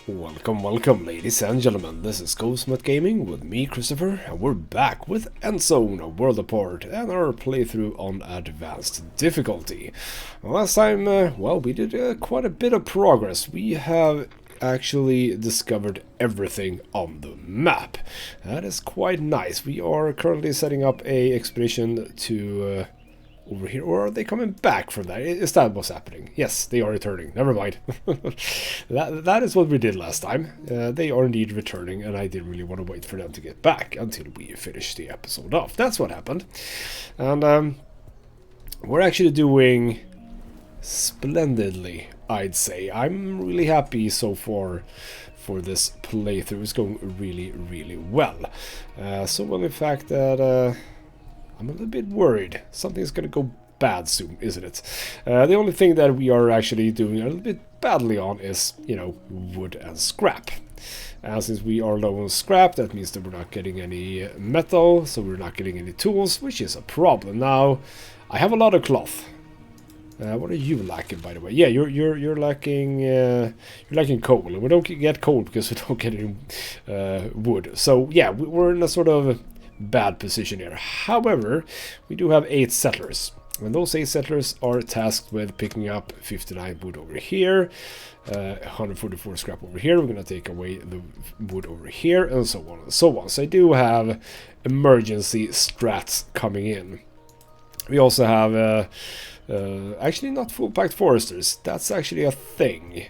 Welcome, welcome, ladies and gentlemen. This is Ghostmat Gaming with me, Christopher, and we're back with Endzone, a world apart, and our playthrough on advanced difficulty. Last time, well, we did quite a bit of progress. We have actually discovered everything on the map. That is quite nice. We are currently setting up a expedition to over here, or are they coming back from that? Is that what's happening? Yes, they are returning. Never mind. that is what we did last time. They are indeed returning, and I didn't really want to wait for them to get back until we finish the episode off. That's what happened. And we're actually doing splendidly, I'd say. I'm really happy so far for this playthrough. It's going really, really well. So well, in fact, that I'm a little bit worried. Something's gonna go bad soon, isn't it? The only thing that we are actually doing a little bit badly on is, you know, wood and scrap. And since we are low on scrap, that means that we're not getting any metal, so we're not getting any tools, which is a problem. Now, I have a lot of cloth. What are you lacking, by the way? Yeah, you're lacking coal. We don't get coal because we don't get any wood. So yeah, we're in a sort of bad position here. However, we do have 8 settlers, and those 8 settlers are tasked with picking up 59 wood over here, 144 scrap over here. We're gonna take away the wood over here, and so on and so on. So I do have emergency strats coming in. We also have actually not full packed foresters. That's actually a thing.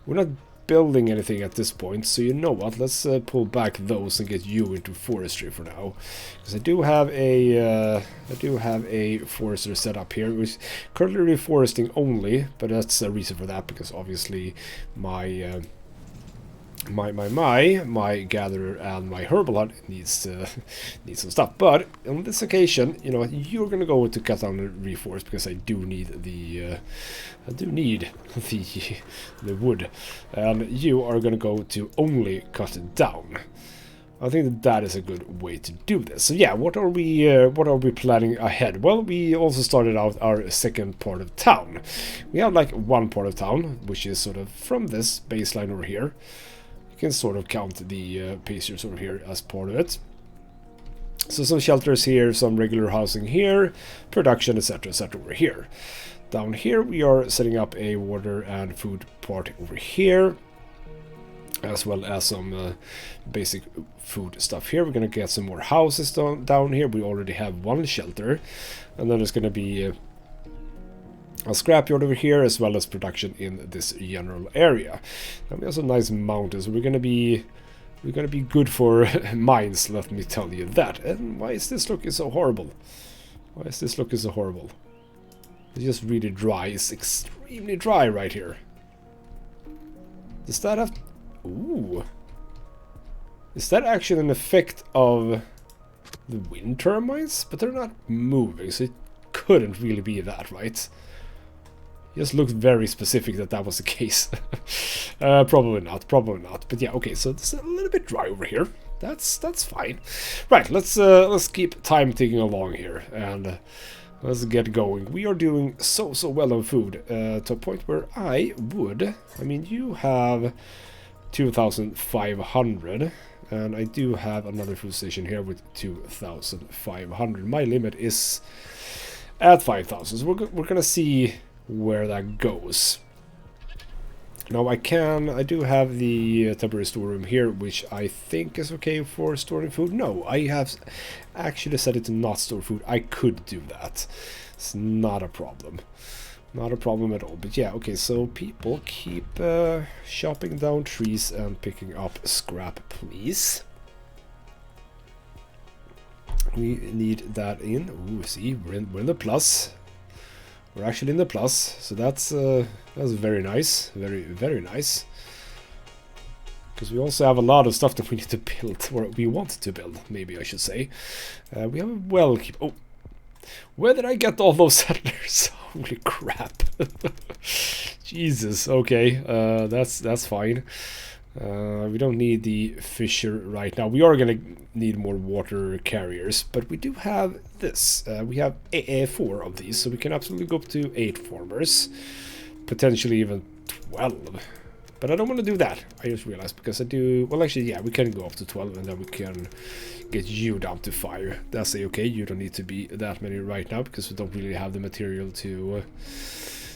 We're not building anything at this point, so you know what, let's pull back those and get you into forestry for now, because I do have a forester set up here, which is currently reforesting only, but that's a reason for that, because obviously my my gatherer and my herbal hut needs some stuff. But on this occasion, you know what, you're gonna go to cut down and reforest, because I do need the the wood, and you are gonna go to only cut it down. I think that is a good way to do this. So yeah, what are we planning ahead? Well, we also started out our second part of town. We have like one part of town, which is sort of from this baseline over here. Can sort of count the pastures over here as part of it. So some shelters here, some regular housing here, production, etc., over here. Down here we are setting up a water and food part over here, as well as some basic food stuff here. We're gonna get some more houses down here. We already have one shelter, and then there's gonna be a scrapyard over here, as well as production in this general area. And we have some nice mountains. We're gonna be good for mines, let me tell you that. And why is this looking so horrible? Why is this looking so horrible? It's just really dry. It's extremely dry right here. Does that have... Ooh. Is that actually an effect of the wind turbines? But they're not moving, so it couldn't really be that, right? Just looked very specific that was the case. Probably not. But yeah, okay. So it's a little bit dry over here. That's fine. Right. Let's keep time ticking along here, and let's get going. We are doing so well on food, to a point where I mean, you have 2,500, and I do have another food station here with 2,500. My limit is at 5,000. So we're gonna see where that goes. Now I do have the temporary storeroom here, which I think is okay for storing food. No, I have actually set it to not store food. I could do that. It's not a problem. Not a problem at all. But yeah, okay, so people keep chopping down trees and picking up scrap, please. We need that in. Ooh, see, we're in the plus. We're actually in the plus, so that's very nice, very nice. Because we also have a lot of stuff that we need to build, or we want to build, maybe I should say. We have a well keep. Oh, where did I get all those settlers? Holy crap! Jesus. Okay, that's fine. We don't need the fisher right now. We are gonna need more water carriers, but we do have this. We have 4 of these, so we can absolutely go up to 8 farmers, potentially even 12. But I don't want to do that, I just realized, because I do... Well, actually, yeah, we can go up to 12, and then we can get you down to 5. That's okay, you don't need to be that many right now, because we don't really have the material to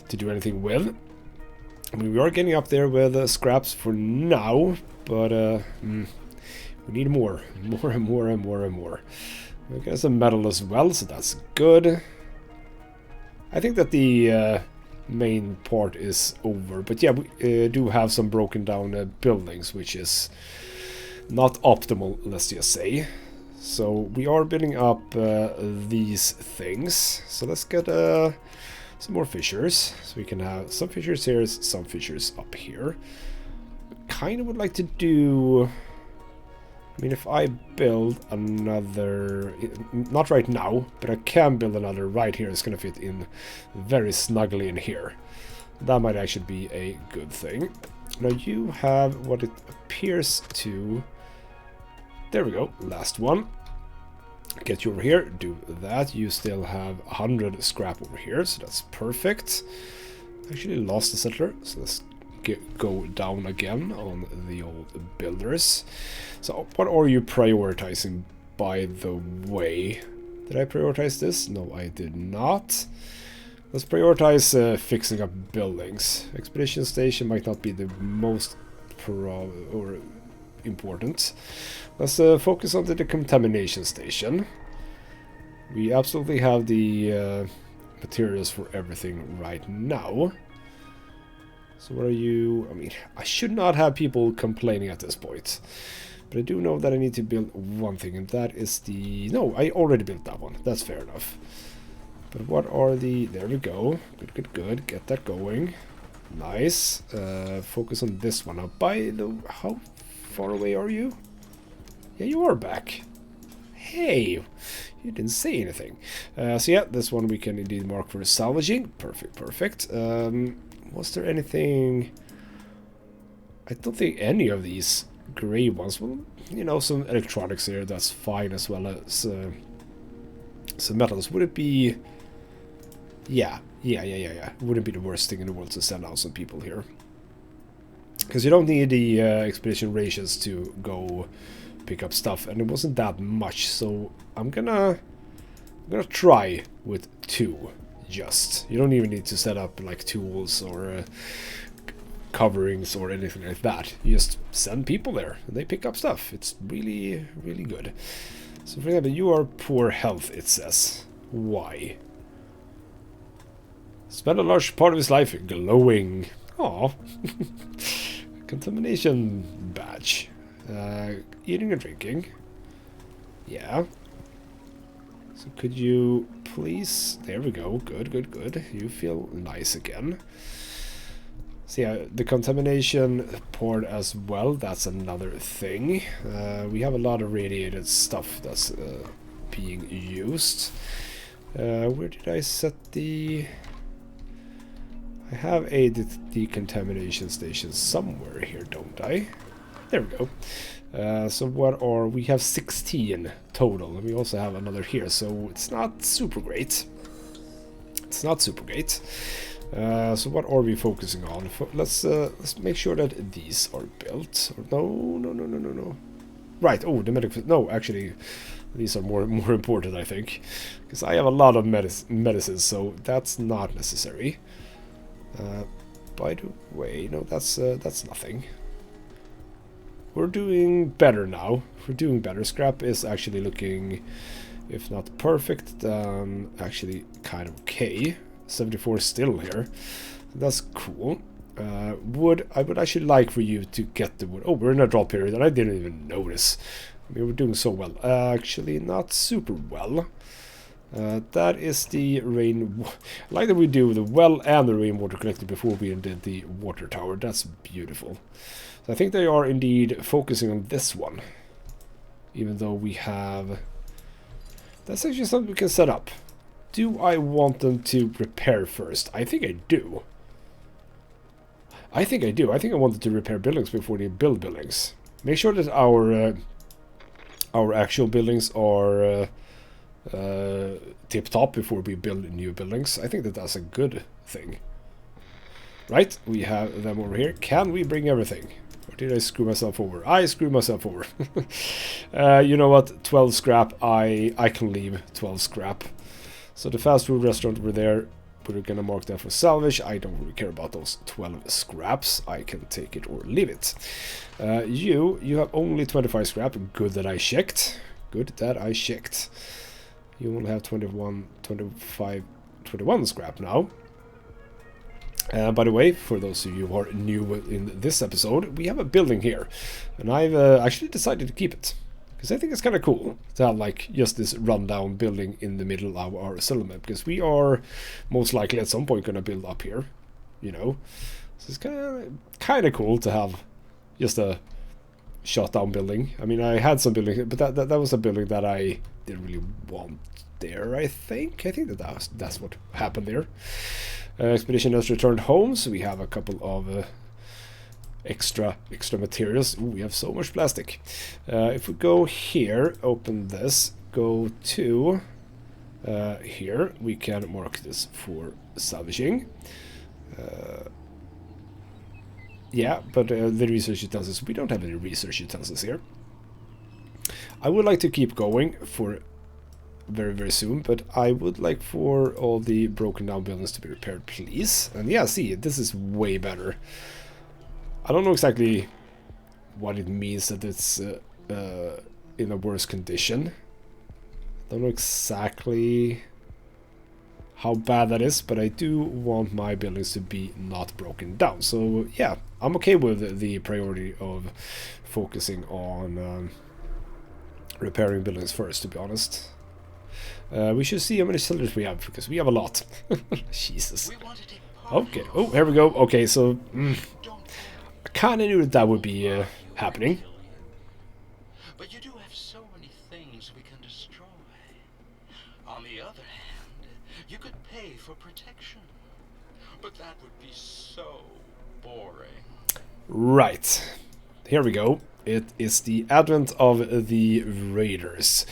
do anything with. I mean, we are getting up there with scraps for now, but we need more. More and more and more and more. We got some metal as well, so that's good. I think that the main part is over, but yeah, we do have some broken down buildings, which is not optimal, let's just say. So we are building up these things. So let's get some more fissures, so we can have some fissures here, some fissures up here. Kind of would like to do... I mean, if I build another... Not right now, but I can build another right here. It's going to fit in very snugly in here. That might actually be a good thing. Now you have what it appears to... There we go, last one. Get you over here, do that. You still have 100 scrap over here, so that's perfect. Actually lost the settler, so let's go down again on the old builders. So what are you prioritizing, by the way? Did I prioritize this? No, I did not. Let's prioritize fixing up buildings. Expedition station might not be the most important. Let's focus on the decontamination station. We absolutely have the materials for everything right now. So what are you... I mean, I should not have people complaining at this point. But I do know that I need to build one thing, and that is the... No, I already built that one. That's fair enough. But what are the... There we go. Good, good, good. Get that going. Nice. Focus on this one. Now, by the... How far away are you? Yeah, you are back. Hey, you didn't say anything. So yeah, this one we can indeed mark for salvaging. Perfect, perfect. Was there anything... I don't think any of these gray ones. Well, you know, some electronics here, that's fine, as well as some metals. Would it be... Yeah. Wouldn't be the worst thing in the world to send out some people here. Because you don't need the expedition rations to go pick up stuff, and it wasn't that much, so I'm gonna try with 2. Just, you don't even need to set up like tools or coverings or anything like that. You just send people there and they pick up stuff. It's really, really good. So for example, you are poor health, it says. Why? Spend a large part of his life glowing. Aw. Contamination badge. Eating and drinking. Yeah. So could you please... There we go. Good, good, good. You feel nice again. So yeah, the contamination port as well. That's another thing. We have a lot of radiated stuff that's being used. Where did I set the... I have a decontamination station somewhere here, don't I? There we go. So what are... We have 16 total, and we also have another here, so it's not super great. It's not super great. So what are we focusing on? Let's make sure that these are built. No. Right, oh, the medical... No, actually, these are more important, I think. Because I have a lot of medicines, so that's not necessary. By the way, no, that's nothing. We're doing better now. We're doing better. Scrap is actually looking, if not perfect, then actually kind of okay. 74 is still here. That's cool. Wood, I would actually like for you to get the wood. Oh, we're in a drought period, and I didn't even notice. I mean, we're doing so well. Actually, not super well. That is the rain... like that we do the well and the rainwater collector before we did the water tower. That's beautiful. So I think they are indeed focusing on this one. Even though we have... That's actually something we can set up. Do I want them to repair first? I think I do. I think I want them to repair buildings before they build buildings. Make sure that our actual buildings are tip-top before we build new buildings. I think that that's a good thing. Right, we have them over here. Can we bring everything? Or did I screw myself over? I screwed myself over. You know what? 12 scrap. I can leave 12 scrap. So the fast food restaurant over there, we're gonna mark that for salvage. I don't really care about those 12 scraps. I can take it or leave it. You have only 25 scrap. Good that I checked. Good that I checked. You only have 21 scrap now. By the way, for those of you who are new in this episode, we have a building here. And I've actually decided to keep it. Because I think it's kind of cool to have like just this rundown building in the middle of our settlement. Because we are most likely at some point going to build up here. You know. So it's kind of cool to have just a shut down building. I mean, I had some building, but that was a building that I didn't really want there, I think. I think that's what happened there. Expedition has returned home, so we have a couple of extra materials. Ooh, we have so much plastic. If we go here, open this, go to here, we can mark this for salvaging. Yeah, but the research utensils, we don't have any research utensils here. I would like to keep going for very, very soon, but I would like for all the broken down buildings to be repaired, please. And yeah, see, this is way better. I don't know exactly what it means that it's in a worse condition. I don't know exactly how bad that is, but I do want my buildings to be not broken down. So yeah, I'm okay with the priority of focusing on repairing buildings first, to be honest. We should see how many cylinders we have, because we have a lot. Jesus. Okay, oh, here we go. Okay, so I kind of knew that would be happening. But you do have so many things we can destroy. On the other hand, you could pay for protection. But that would be so boring. Right. Here we go. It is the advent of the raiders.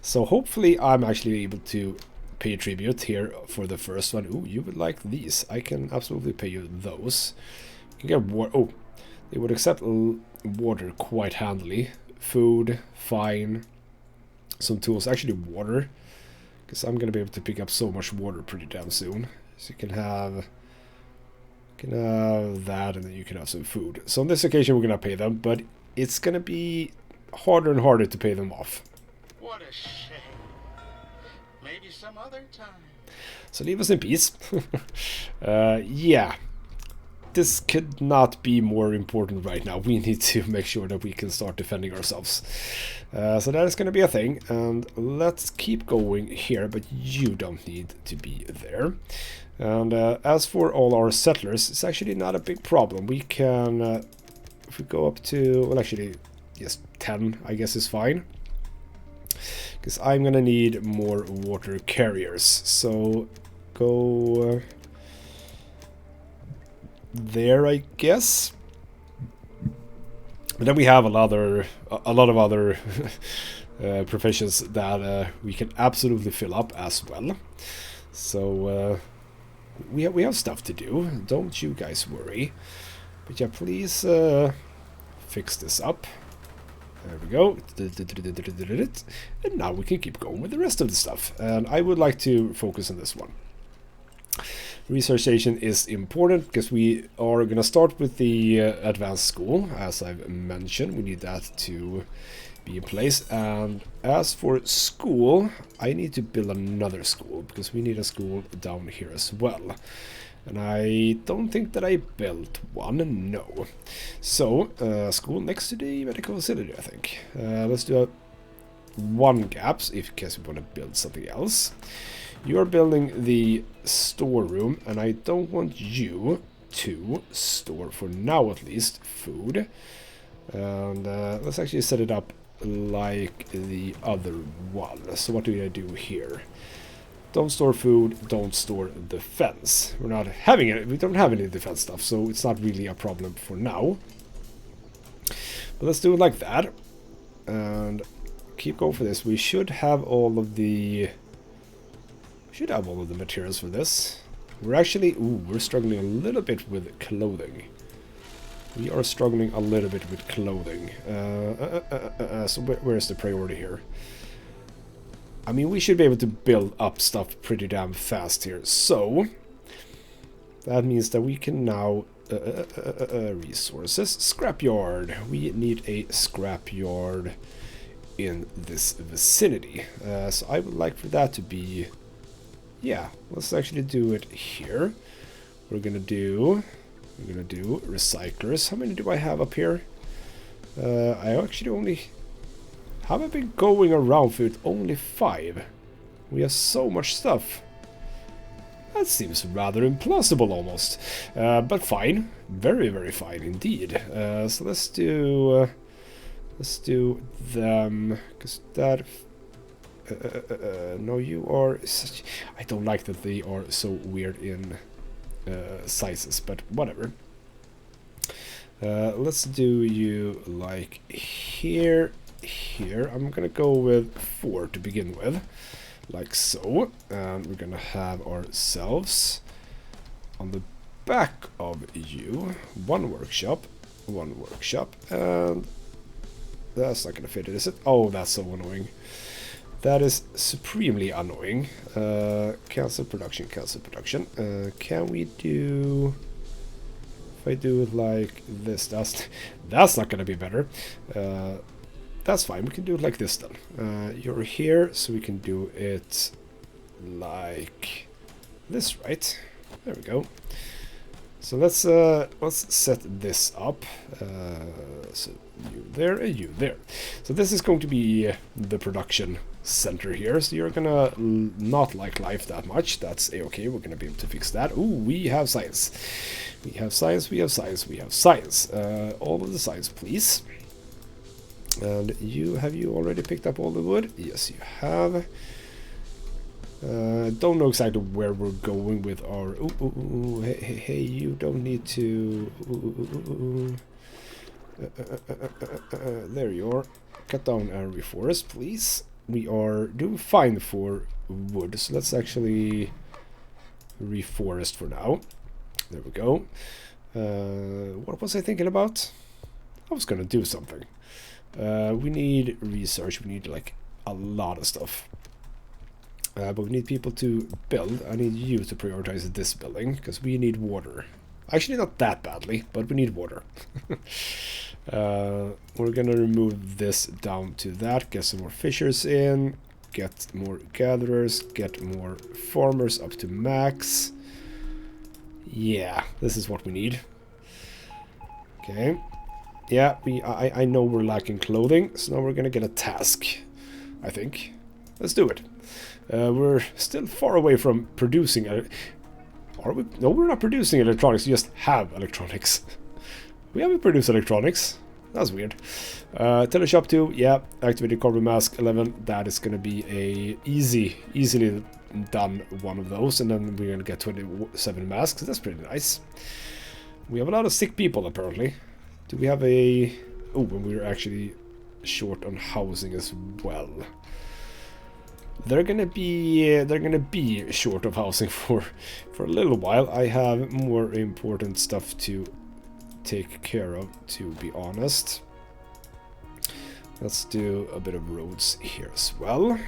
So hopefully I'm actually able to pay tribute here for the first one. Ooh, you would like these. I can absolutely pay you those. You can get water. Oh, they would accept water quite handily. Food, fine. Some tools. Actually water. Because I'm going to be able to pick up so much water pretty damn soon. So you can have that, and then you can have some food. So on this occasion we're going to pay them, but it's going to be harder and harder to pay them off. What a shame. Maybe some other time. So leave us in peace. Yeah. This could not be more important right now. We need to make sure that we can start defending ourselves. So that is going to be a thing. And let's keep going here, but you don't need to be there. And as for all our settlers, it's actually not a big problem. We can... if we go up to, well, actually, yes, 10, I guess is fine. Because I'm going to need more water carriers. So, go there, I guess. But then we have a lot of other professions that we can absolutely fill up as well. So, we have stuff to do. Don't you guys worry. But yeah, please fix this up. There we go. And now we can keep going with the rest of the stuff. And I would like to focus on this one. Research station is important because we are going to start with the advanced school. As I've mentioned, we need that to be in place. And as for school, I need to build another school because we need a school down here as well. And I don't think that I built one, no. So, school next to the medical facility, I think. Let's do one gaps, in case we want to build something else. You are building the storeroom, and I don't want you to store, for now at least, food. And let's actually set it up like the other one. So what do I do here? Don't store food, don't store defense. We're not having it, we don't have any defense stuff, so it's not really a problem for now. But let's do it like that. And keep going for this. We should have all of the materials for this. We're actually... Ooh, we're struggling a little bit with clothing. We are struggling a little bit with clothing. So where's the priority here? I mean, we should be able to build up stuff pretty damn fast here. So, that means that we can now... resources. Scrapyard. We need a scrapyard in this vicinity. So I would like for that to be... Yeah, let's actually do it here. We're gonna do recyclers. How many do I have up here? I actually only... Have I been going around for it? Only 5. We have so much stuff. That seems rather implausible almost. But fine. Very, very fine indeed. So let's do them. Because that... no, you are such... I don't like that they are so weird in sizes, but whatever. Let's do you like here. I'm gonna go with 4 to begin with, like so, and we're gonna have ourselves on the back of you one workshop, and that's not gonna fit it, is it? Oh, that's so annoying. That is supremely annoying. Cancel production. Can we do... If I do it like this, that's not gonna be better. That's fine, we can do it like this then. You're here, so we can do it like this, right? There we go. So let's set this up. So you there and you there. So this is going to be the production center here. So you're gonna not like life that much. That's a-okay. We're gonna be able to fix that. Ooh, we have science. We have science. We have science. We have science. All of the science, please. And you, have you already picked up all the wood? Yes, you have. Don't know exactly where we're going with our... Hey, you don't need to... there you are. Cut down our reforest, please. We are doing fine for wood, so let's actually reforest for now. There we go. What was I thinking about? I was gonna do something. We need research, we need like a lot of stuff. But we need people to build. I need you to prioritize this building, because we need water. Actually, not that badly, but we need water. We're gonna remove this down to that, get some more fishers in, get more gatherers, get more farmers up to max. Yeah, this is what we need. Okay. Yeah, I know we're lacking clothing, so now we're gonna get a task, I think. Let's do it. We're still far away from producing... Are we? No, we're not producing electronics, we just have electronics. We haven't produced electronics. That's weird. Teleshop 2, yeah, activated carbon mask 11. That is gonna be a easily done one of those, and then we're gonna get 27 masks. That's pretty nice. We have a lot of sick people, apparently. Do we have a... Oh, and we're actually short on housing as well. They're gonna be short of housing for a little while. I have more important stuff to take care of, to be honest. Let's do a bit of roads here as well.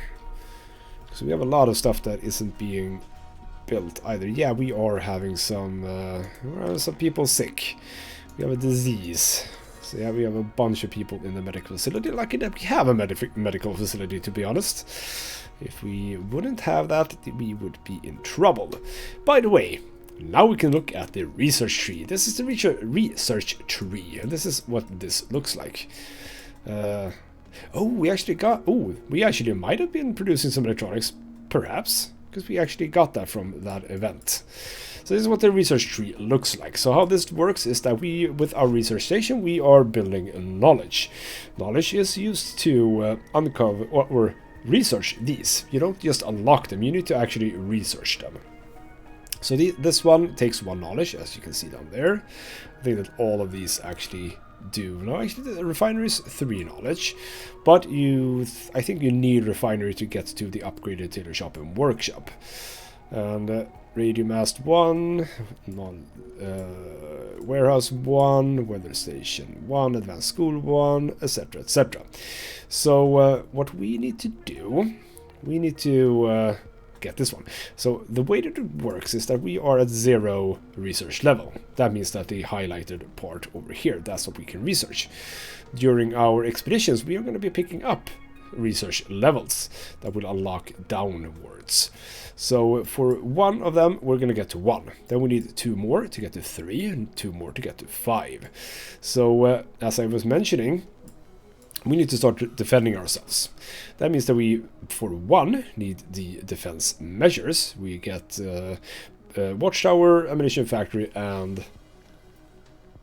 So we have a lot of stuff that isn't being built either. Yeah, we are having some people sick. We have a disease. So yeah, we have a bunch of people in the medical facility. Lucky that we have a medical facility, to be honest. If we wouldn't have that, we would be in trouble. By the way, now we can look at the research tree. This is the research tree, and this is what this looks like. Oh, we actually might have been producing some electronics, perhaps, because we actually got that from that event. So this is what the research tree looks like. So how this works is that we, with our research station, we are building knowledge. Knowledge is used to uncover or research these. You don't just unlock them, you need to actually research them. So this one takes 1 knowledge, as you can see down there. I think that all of these actually do. No, actually the refinery is 3 knowledge, but I think you need refinery to get to the upgraded tailor shop and workshop. And radio mast 1, warehouse 1, weather station 1, advanced school 1, etc, etc. So what we need to do, we need to get this one. So the way that it works is that we are at 0 research level. That means that the highlighted part over here, that's what we can research. During our expeditions, we are going to be picking up research levels that will unlock downwards. So for one of them, we're going to get to 1. Then we need 2 more to get to 3, and 2 more to get to 5. So as I was mentioning, we need to start defending ourselves. That means that we, for 1, need the defense measures. We get watchtower, ammunition factory, and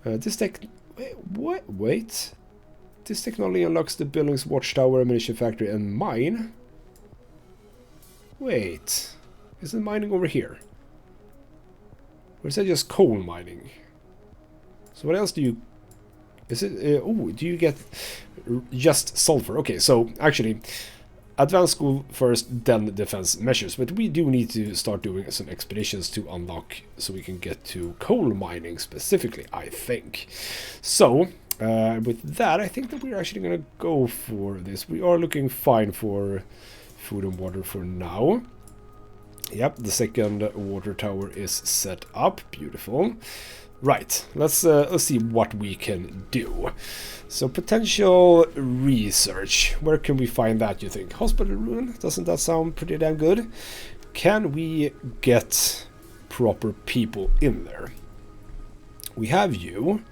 this tech. Wait. This technology unlocks the building's watchtower, ammunition factory, and mine. Wait, isn't mining over here? Or is that just coal mining? So what else do you? Is it? Oh, do you get just sulfur? Okay, so actually, advanced school first, then defense measures. But we do need to start doing some expeditions to unlock, so we can get to coal mining specifically, I think. So. With that, I think that we're actually going to go for this. We are looking fine for food and water for now. Yep, the second water tower is set up. Beautiful. Right, let's see what we can do. So potential research. Where can we find that, you think? Hospital ruin? Doesn't that sound pretty damn good? Can we get proper people in there? We have you.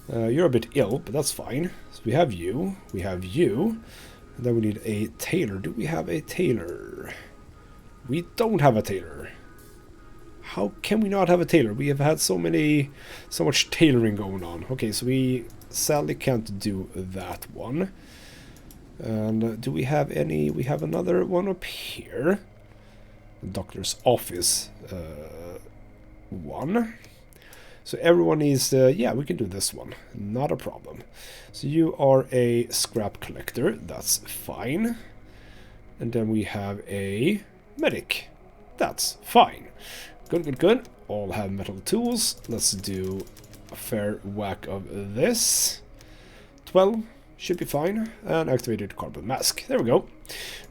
You're a bit ill, but that's fine. So we have you, and then we need a tailor. Do we have a tailor? We don't have a tailor. How can we not have a tailor? We have had so much tailoring going on. Okay, so we sadly can't do that one. And do we have any? We have another one up here. The doctor's office. 1. So everyone is, yeah, we can do this one. Not a problem. So you are a scrap collector. That's fine. And then we have a medic. That's fine. Good, good, good. All have metal tools. Let's do a fair whack of this. 12 should be fine. And activated carbon mask. There we go.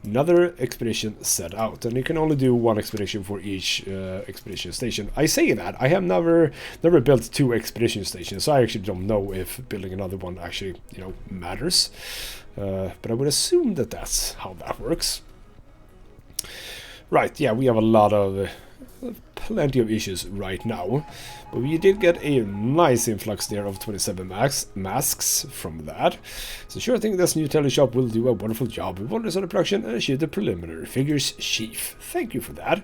Another expedition set out, and you can only do 1 expedition for each expedition station. I say that I have never built 2 expedition stations, so I actually don't know if building another one actually, you know, matters. But I would assume that that's how that works. Right? Yeah, we have a lot of plenty of issues right now, but we did get a nice influx there of 27 masks from that. So sure, I think this new teleshop will do a wonderful job. We wonders on the production and achieve the preliminary figures chief. Thank you for that.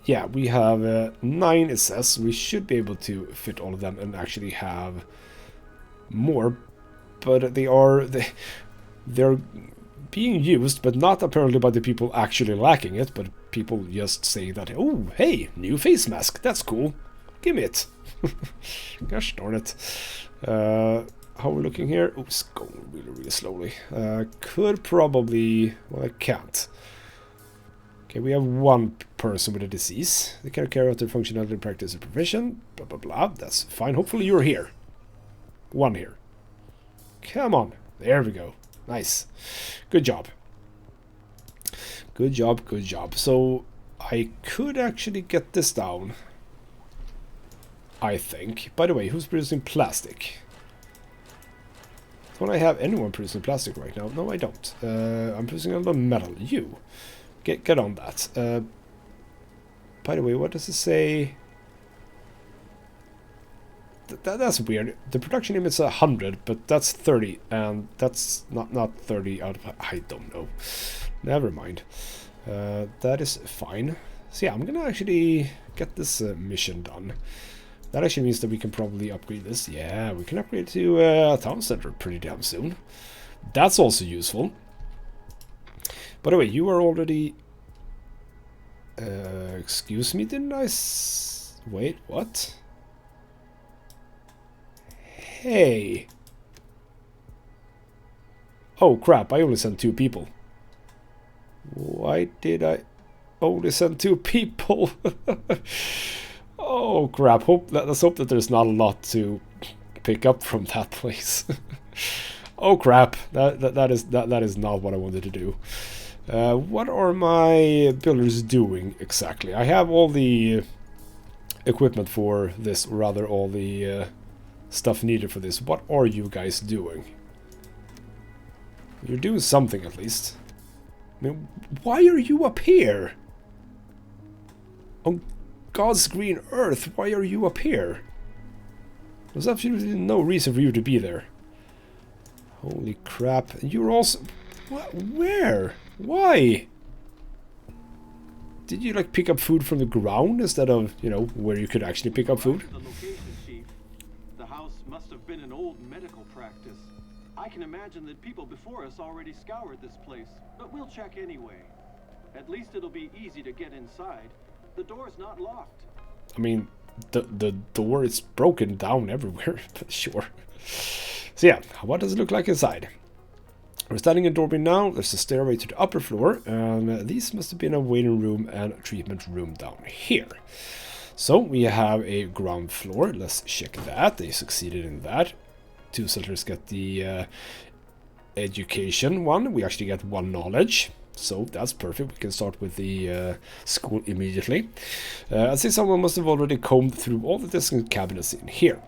Yeah, we have 9, it says. We should be able to fit all of them and actually have more, but they're being used, but not apparently by the people actually lacking it, but people just saying that, oh, hey, new face mask, that's cool, give me it. Gosh darn it. How we're looking here? Oh, it's going really, really slowly. Could probably, well, I can't. Okay, we have 1 person with a disease. They can carry out their functionality, practice, and profession, blah, blah, blah. That's fine. Hopefully you're here. 1 here. Come on. There we go. Nice. Good job. Good job, good job. So I could actually get this down, I think. By the way, who's producing plastic? Don't I have anyone producing plastic right now? No, I don't. I'm producing a lot of metal. You. Get on that. By the way, what does it say? That's weird. The production limit's 100, but that's 30, and that's not 30 out of... I don't know. Never mind. That is fine. So yeah, I'm gonna actually get this mission done. That actually means that we can probably upgrade this. Yeah, we can upgrade to a town center pretty damn soon. That's also useful. By the way, you are already... excuse me, didn't I... Wait, what? Hey. Oh crap, I only sent 2 people. Why did I... only send 2 people. Oh crap, let's hope that there's not a lot to pick up from that place. Oh crap, that is not what I wanted to do. What are my builders doing exactly? I have all the equipment for this, or rather all the stuff needed for this. What are you guys doing? You're doing something at least. I mean, why are you up here? On God's green earth, why are you up here? There's absolutely no reason for you to be there. Holy crap. You're also... Where? Why? Did you like pick up food from the ground instead of, you know, where you could actually pick up food? The location, Chief. The house must have been an old medical practice. I can imagine that people before us already scoured this place, but we'll check anyway. At least it'll be easy to get inside. The door's not locked. I mean, the door is broken down everywhere, but sure. So yeah, what does it look like inside? We're standing in the doorway now. There's a stairway to the upper floor, and these must have been a waiting room and a treatment room down here. So we have a ground floor. Let's check that. They succeeded in that. 2 settlers get the education one. We actually get 1 knowledge. So that's perfect. We can start with the school immediately. I see someone must have already combed through all the desks and cabinets in here.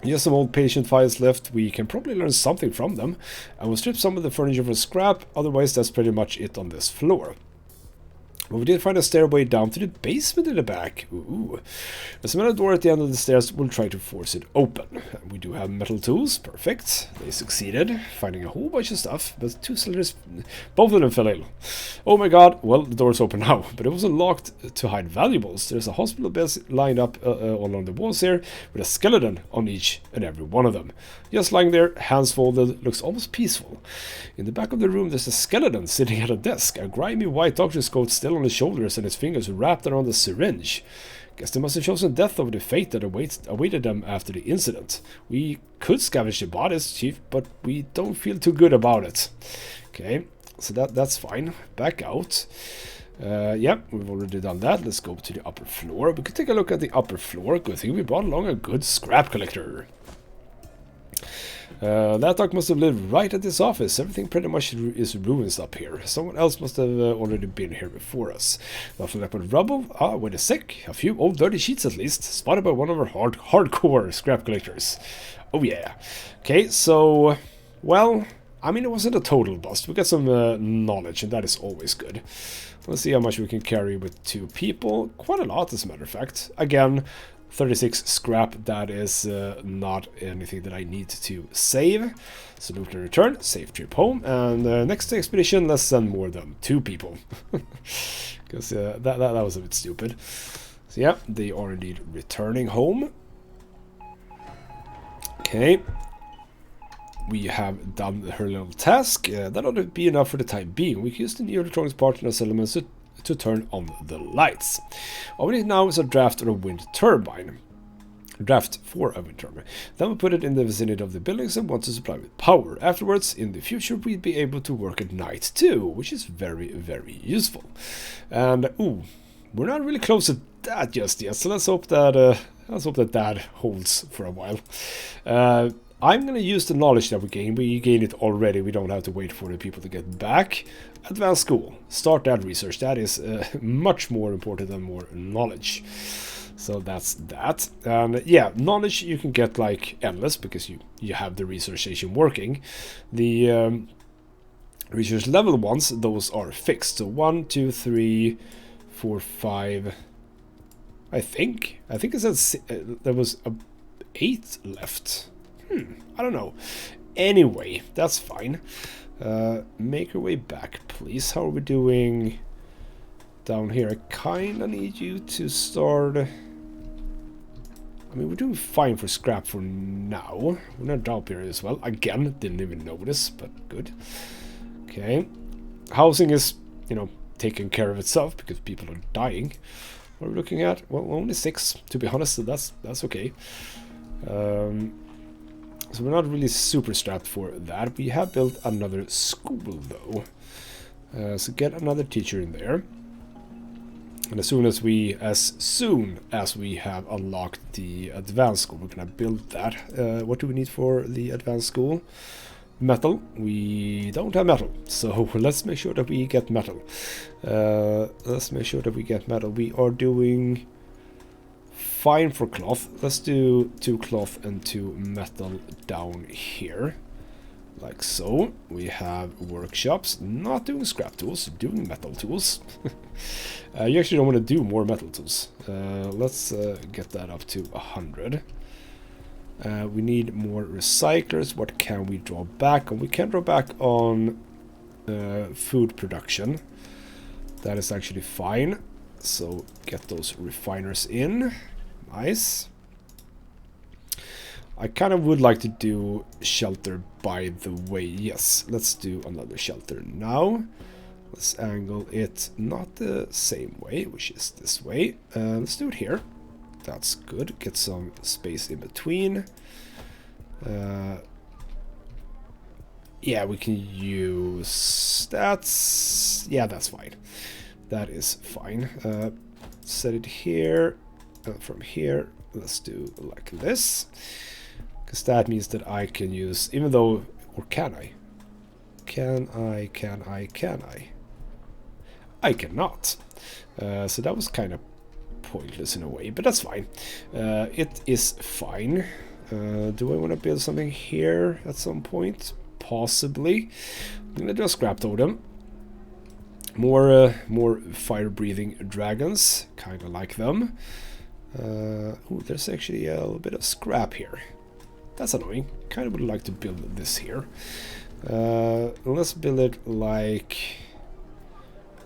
Just some old patient files left. We can probably learn something from them. And we'll strip some of the furniture for scrap. Otherwise, that's pretty much it on this floor. But we did find a stairway down to the basement in the back. Ooh. There's a metal door at the end of the stairs. We'll try to force it open. We do have metal tools. Perfect. They succeeded, finding a whole bunch of stuff. But 2 cylinders, both of them fell ill. Oh my god. Well, the door's open now. But it wasn't locked to hide valuables. There's a hospital bed lined up all along the walls here, with a skeleton on each and every one of them. Just lying there, hands folded, looks almost peaceful. In the back of the room, there's a skeleton sitting at a desk. A grimy white doctor's coat still on his shoulders and his fingers wrapped around the syringe. Guess they must have chosen death over the fate that awaited them after the incident. We could scavenge the bodies, Chief, but we don't feel too good about it. Okay, so that's fine. Back out. Yep, we've already done that. Let's go to the upper floor. We could take a look at the upper floor. Good thing we brought along a good scrap collector. That dog must have lived right at this office. Everything pretty much is ruins up here. Someone else must have already been here before us. Nothing left but rubble. Ah, wait a sec. A few old dirty sheets at least. Spotted by one of our hardcore scrap collectors. Oh yeah. Okay, so... Well, I mean, it wasn't a total bust. We got some knowledge, and that is always good. Let's see how much we can carry with 2 people. Quite a lot, as a matter of fact. Again... 36 scrap, that is not anything that I need to save. So loot and return, safe trip home, and next expedition, let's send more than 2 people. Because that was a bit stupid. So yeah, they are indeed returning home. Okay. We have done her little task. That ought to be enough for the time being. We can use the new electronics part in our elements to turn on the lights. All we need now is a draft or a wind turbine. Draft for a wind turbine. Then we'll put it in the vicinity of the buildings and want to supply with power. Afterwards, in the future, we'd be able to work at night too, which is very, very useful. And ooh, we're not really close to that just yet, so let's hope that holds for a while. I'm going to use the knowledge that we gain. We gain it already. We don't have to wait for the people to get back. Advanced school. Start that research. That is much more important than more knowledge. So that's that. And yeah, knowledge you can get like endless because you have the research station working. The research level ones, those are fixed. So 1, 2, 3, 4, 5. I think it says there was 8 left. I don't know. Anyway, that's fine. Make your way back, please. How are we doing down here? I kind of need you to start... I mean, we're doing fine for scrap for now. We're not down here as well. Again, didn't even notice, but good. Okay. Housing is, you know, taking care of itself because people are dying. What are we looking at? Well, only 6, to be honest, so that's okay. So we're not really super strapped for that. We have built another school though. So get another teacher in there. And as soon as we have unlocked the advanced school, we're gonna build that. What do we need for the advanced school? Metal. We don't have metal, so let's make sure that we get metal. We are doing fine for cloth. Let's do 2 cloth and 2 metal down here. Like so. We have workshops, not doing scrap tools, doing metal tools. You actually don't want to do more metal tools. Let's get that up to 100. We need more recyclers. What can we draw back on? We can draw back on food production. That is actually fine. So get those refiners in. Nice. I kind of would like to do shelter, by the way. Yes, let's do another shelter now. Let's angle it not the same way, which is this way. Let's do it here. That's good. Get some space in between. Yeah, we can use... Yeah, that's fine. That is fine. Set it here. From here, let's do like this. Because that means that I can use... Even though... Or can I? Can I? I cannot. So that was kind of pointless in a way, but that's fine. It is fine. Do I want to build something here at some point? Possibly. I'm gonna do a scrap totem. More fire-breathing dragons. Kind of like them. Ooh, there's actually a little bit of scrap here. That's annoying. Kind of would like to build this here. Let's build it like...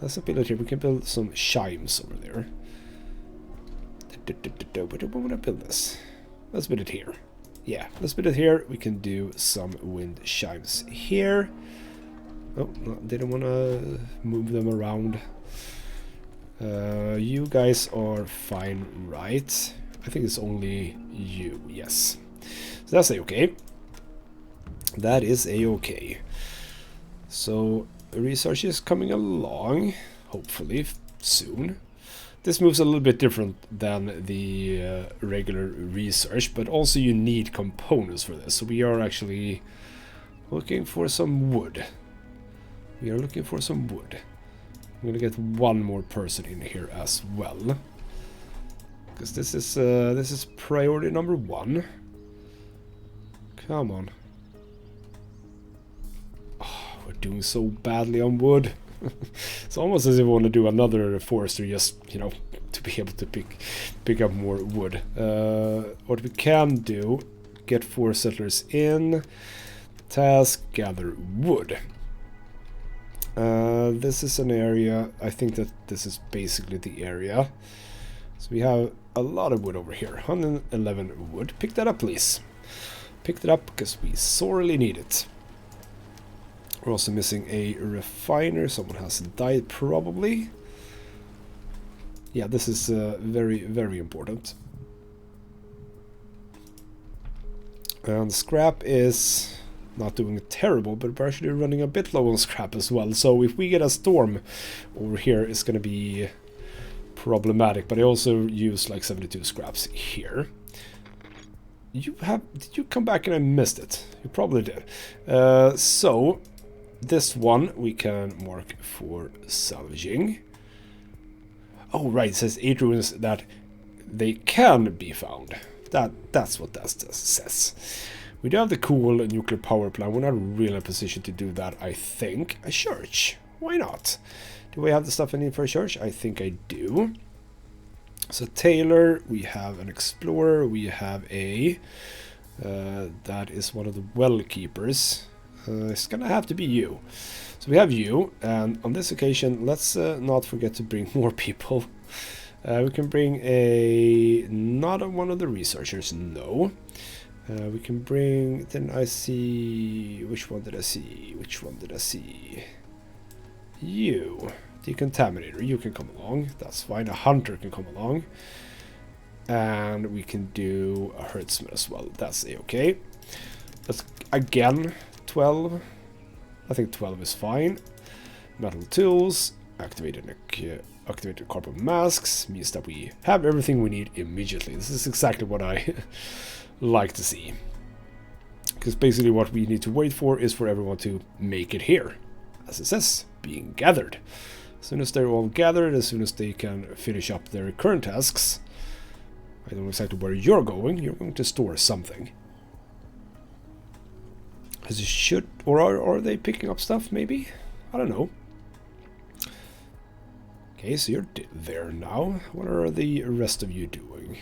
Let's build it here. We can build some chimes over there. Where do we want to build this? Let's build it here. Yeah, let's build it here. We can do some wind chimes here. Oh, no, didn't want to move them around. You guys are fine, right? I think it's only you, yes. So that's a-okay. That is a-okay. So, research is coming along, hopefully, soon. This moves a little bit different than the regular research, but also you need components for this. So we are actually looking for some wood. I'm gonna get one more person in here as well, because this is priority number 1. Come on. Oh, we're doing so badly on wood. It's almost as if we want to do another forester, just, you know, to be able to pick up more wood. What we can do, get 4 settlers in. Task, gather wood. This is an area, I think that this is basically the area. So we have a lot of wood over here, 111 wood. Pick that up, please. Picked it up because we sorely need it. We're also missing a refiner. Someone has died, probably. Yeah, this is very, very important. And scrap is not doing terrible, but we're actually running a bit low on scrap as well. So if we get a storm over here, it's going to be problematic. But I also use like 72 scraps here. Did you come back and I missed it? You probably did. So this one we can mark for salvaging. Oh right, it says 8 ruins that they can be found. That's what that says. We do have the cool nuclear power plant. We're not really in a position to do that, I think. A church, why not? Do we have the stuff I need for a church? I think I do. So Taylor, we have an explorer, we have a that is one of the well keepers. It's gonna have to be you. So we have you, and on this occasion, let's not forget to bring more people. We can bring not one of the researchers, no. We can bring, then I see, which one did I see? You. Decontaminator, you can come along, that's fine. A hunter can come along, and we can do a herdsman as well. That's okay. Let's again 12. I think 12 is fine. Metal tools, Activated carbon masks means that we have everything we need immediately. This is exactly what I like to see. Because basically what we need to wait for is for everyone to make it here. As it says, being gathered. As soon as they're all gathered, as soon as they can finish up their current tasks. I don't know exactly where you're going. You're going to store something. As you should, or are they picking up stuff maybe? I don't know. Okay, so you're there now. What are the rest of you doing?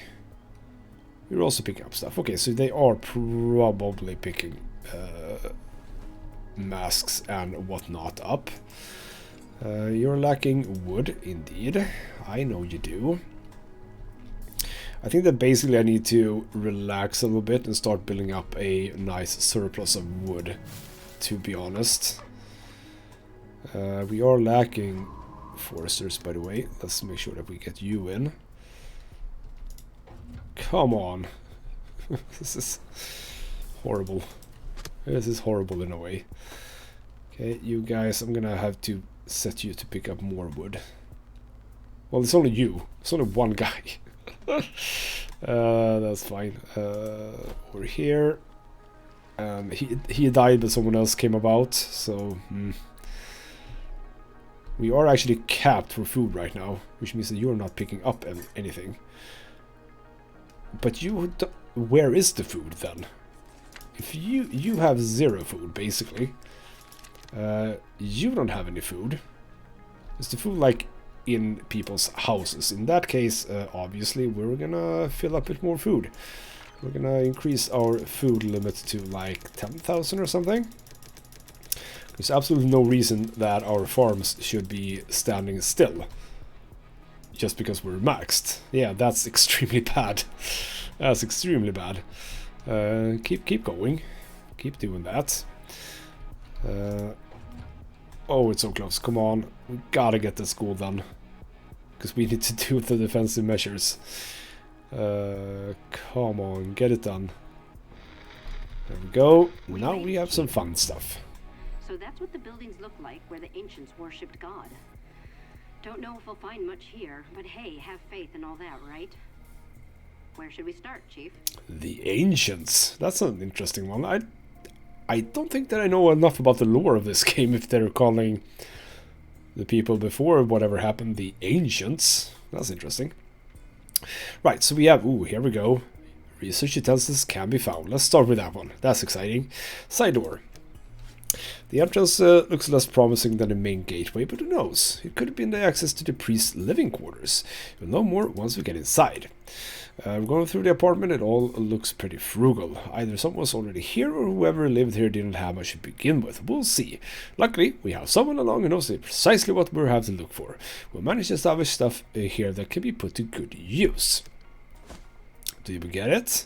You're also picking up stuff. Okay, so they are probably picking masks and whatnot up. You're lacking wood, indeed. I know you do. I think that basically I need to relax a little bit and start building up a nice surplus of wood, to be honest. We are lacking foresters, by the way. Let's make sure that we get you in. Come on. This is horrible. This is horrible in a way. Okay, you guys, I'm gonna have to set you to pick up more wood. Well, it's only you. It's only one guy. That's fine. We're here. He died, but someone else came about, so... We are actually capped for food right now, which means that you're not picking up anything. But you... Where is the food, then? If you have 0 food, basically. You don't have any food. Is the food, like, in people's houses? In that case, obviously, we're gonna fill up with more food. We're gonna increase our food limit to, like, 10,000 or something. There's absolutely no reason that our farms should be standing still. Just because we're maxed. Yeah, that's extremely bad. That's extremely bad. Keep going. Keep doing that. Oh, it's so close. Come on. We gotta get the school done. Because we need to do the defensive measures. Come on, get it done. There we go. Now we have some fun stuff. So that's what the buildings look like where the ancients worshipped God. Don't know if we'll find much here, but hey, have faith and all that, right? Where should we start, Chief? The ancients. That's an interesting one. I don't think that I know enough about the lore of this game if they're calling the people before whatever happened the ancients. That's interesting. Right, so we have... Ooh, here we go. Research utensils can be found. Let's start with that one. That's exciting. Side door. The entrance looks less promising than the main gateway, but who knows? It could have been the access to the priest's living quarters. You'll know more once we get inside. We're going through the apartment. It all looks pretty frugal. Either someone was already here or whoever lived here didn't have much to begin with. We'll see. Luckily, we have someone along who knows precisely what we have to look for. We'll manage to establish stuff here that can be put to good use. Do you get it?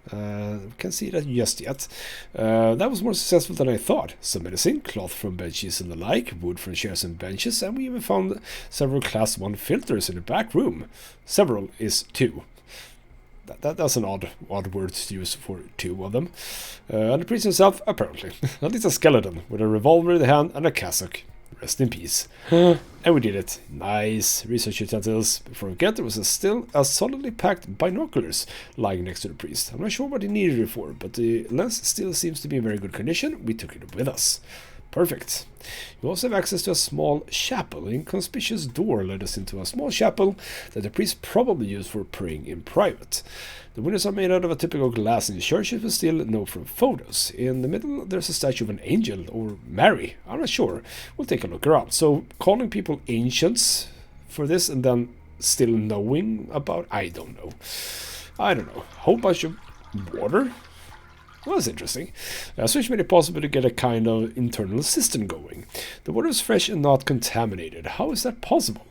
Can't see that just yet. That was more successful than I thought. Some medicine, cloth from benches and the like, wood from chairs and benches, and we even found several class 1 filters in the back room. Several is 2. That's an odd word to use for 2 of them. And the priest himself, apparently. At least a skeleton with a revolver in the hand and a cassock. Rest in peace. And we did it. Nice. Research utensils. Before we get there was still a solidly packed binoculars lying next to the priest. I'm not sure what he needed it for, but the lens still seems to be in very good condition. We took it with us. Perfect. We also have access to a small chapel. An inconspicuous door led us into a small chapel that the priest probably used for praying in private. The windows are made out of a typical glass in churches, but still know from photos. In the middle, there's a statue of an angel, or Mary. I'm not sure. We'll take a look around. So, calling people ancients for this and then still knowing about... I don't know. Whole bunch of water? Well, that's interesting. Switch made it possible to get a kind of internal cistern going. The water is fresh and not contaminated. How is that possible?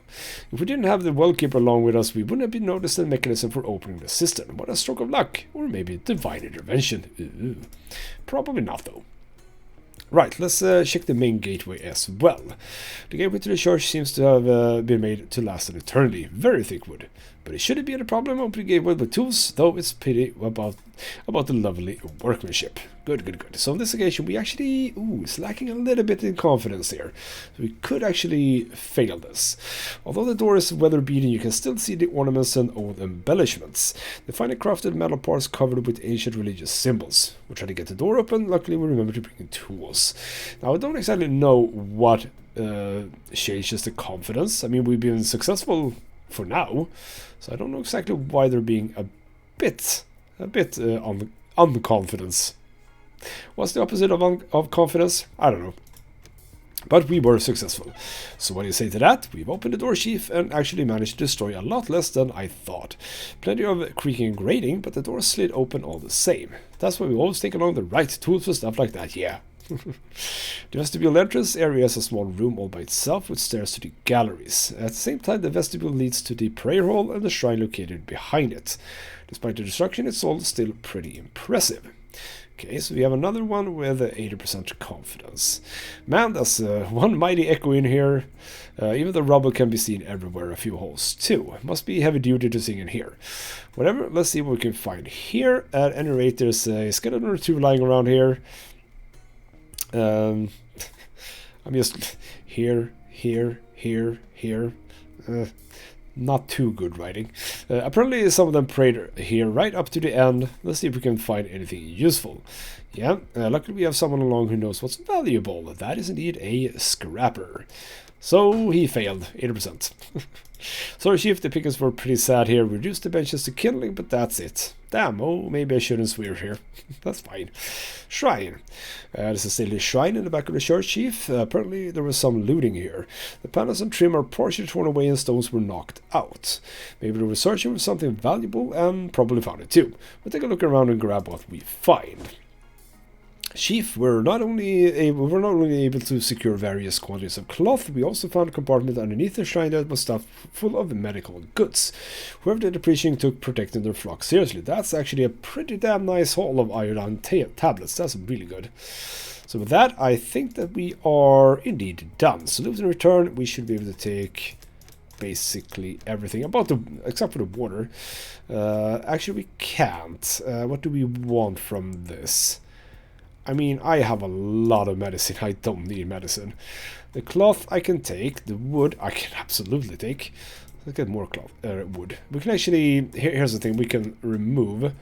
If we didn't have the well-keeper along with us, we wouldn't have been noticed the mechanism for opening the cistern. What a stroke of luck. Or maybe divine intervention. Ooh. Probably not, though. Right, let's check the main gateway as well. The gateway to the church seems to have been made to last an eternity. Very thick wood. But it shouldn't be a problem opening the gateway with tools, though it's pity about the lovely workmanship. Good, good, good. So on this occasion, we actually, it's lacking a little bit in confidence here. So we could actually fail this. Although the door is weather-beaten, you can still see the ornaments and old embellishments. The finely crafted metal parts covered with ancient religious symbols. We'll try to get the door open. Luckily, we remember to bring in tools. Now, I don't exactly know what changes the confidence. I mean, we've been successful for now, so I don't know exactly why they're being a bit on unconfidence. What's the opposite of confidence? I don't know. But we were successful. So what do you say to that? We've opened the door, Chief, and actually managed to destroy a lot less than I thought. Plenty of creaking and grating, but the door slid open all the same. That's why we always take along the right tools for stuff like that, yeah. The vestibule entrance area is a small room all by itself with stairs to the galleries. At the same time, the vestibule leads to the prayer hall and the shrine located behind it. Despite the destruction, it's all still pretty impressive. Okay, so we have another one with 80% confidence. Man, there's one mighty echo in here. Even the rubble can be seen everywhere, a few holes too. Must be heavy duty to sing in here. Whatever, let's see what we can find here. At any rate, there's a skeleton or two lying around here. I'm just here. Not too good writing. Apparently some of them prayed here right up to the end. Let's see if we can find anything useful. Yeah, luckily we have someone along who knows what's valuable. That is indeed a scrapper. So he failed, 80%. Sorry, Chief, the pickings were pretty sad here. Reduced the benches to kindling, but that's it. Damn, oh, maybe I shouldn't swear here. That's fine. Shrine. There's a stately shrine in the back of the church, Chief. Apparently there was some looting here. The panels and trim are partially torn away and stones were knocked out. Maybe they were searching for something valuable and probably found it too. We'll take a look around and grab what we find. Chief, we're not only able to secure various quantities of cloth, we also found a compartment underneath the shrine that was stuffed full of medical goods. Whoever did the preaching took protecting their flock seriously. That's actually a pretty damn nice haul of iodine tablets. That's really good. So with that, I think that we are indeed done. So in return, we should be able to take basically everything except for the water. Actually, we can't. What do we want from this? I mean, I have a lot of medicine. I don't need medicine. The cloth I can take. The wood I can absolutely take. Let's get more cloth, wood. We can actually... Here's the thing. We can remove